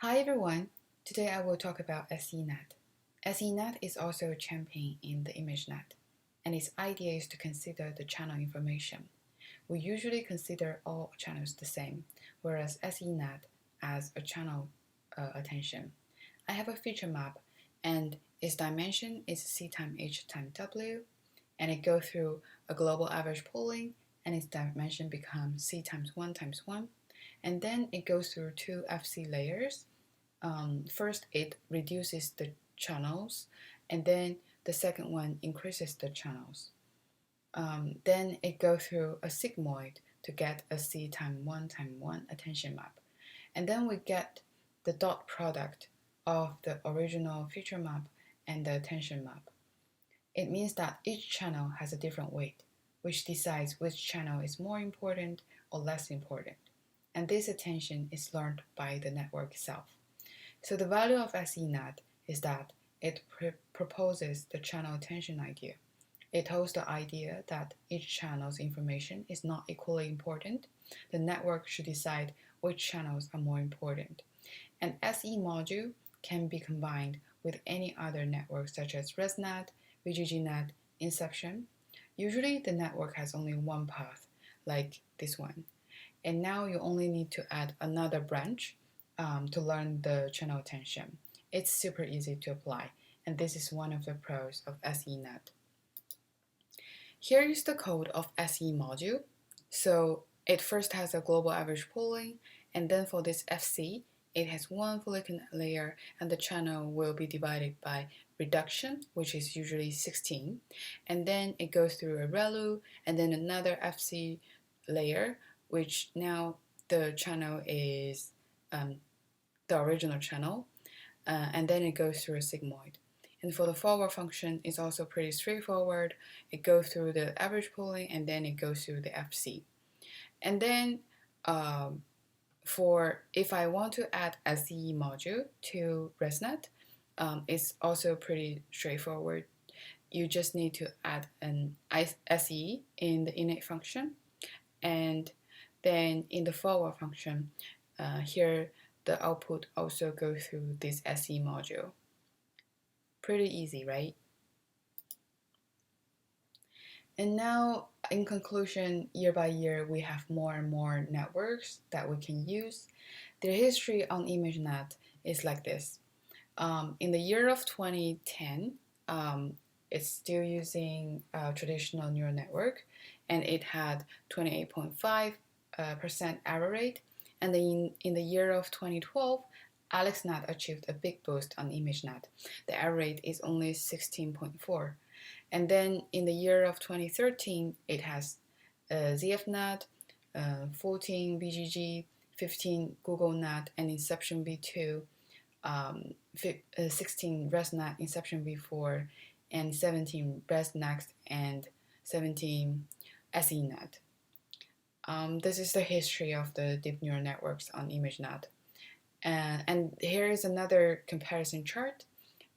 Hi everyone, today I will talk about SENet. SENet is also a champion in the ImageNet, and its idea is to consider the channel information. We usually consider all channels the same, whereas SENet as a channel attention. I have a feature map, and its dimension is C times H times W, and it goes through a global average pooling, and its dimension becomes C times 1, and then it goes through two FC layers. First, it reduces the channels, and then the second one increases the channels. Then it goes through a sigmoid to get a C times 1 attention map. And then we get the dot product of the original feature map and the attention map. It means that each channel has a different weight, which decides which channel is more important or less important. And this attention is learned by the network itself. So the value of SENet is that it proposes the channel attention idea. It holds the idea that each channel's information is not equally important. The network should decide which channels are more important. An SE module can be combined with any other network such as ResNet, VGGNet, Inception. Usually the network has only one path, like this one. And now you only need to add another branch to learn the channel attention. It's super easy to apply, and this is one of the pros of SENet. Here is the code of SE module. So it first has a global average pooling, and then for this FC, it has one fully connected layer, and the channel will be divided by reduction, which is usually 16, and then it goes through a ReLU, and then another FC layer, which now the channel is the original channel, and then it goes through a sigmoid. And for the forward function, it's also pretty straightforward. It goes through the average pooling, and then it goes through the FC. And then for if I want to add SE module to ResNet, it's also pretty straightforward. You just need to add an SE in the init function, and then in the forward function, here the output also goes through this SE module. Pretty easy, right? And now, in conclusion, year by year, we have more and more networks that we can use. The history on ImageNet is like this. In the year of 2010, it's still using a traditional neural network, and it had 28.5% error rate. And then in the year of 2012, AlexNet achieved a big boost on ImageNet. The error rate is only 16.4. And then in the year of 2013, it has ZFNet, 14 BGG, 15 GoogleNet, and Inception v2, 16 ResNet, Inception v4, and 17 ResNext, and 17 SENet. This is the history of the deep neural networks on ImageNet. And here is another comparison chart.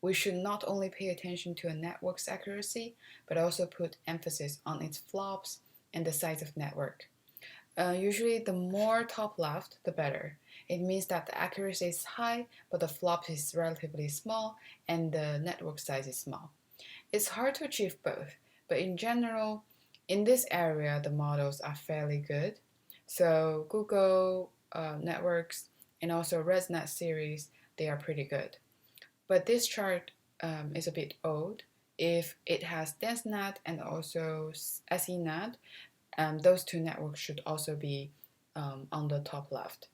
We should not only pay attention to a network's accuracy, but also put emphasis on its flops and the size of network. Usually, the more top left, the better. It means that the accuracy is high, but the flop is relatively small, and the network size is small. It's hard to achieve both, but in general, in this area, the models are fairly good. So Google networks and also ResNet series, they are pretty good. But this chart is a bit old. If it has DenseNet and also SENet, those two networks should also be on the top left.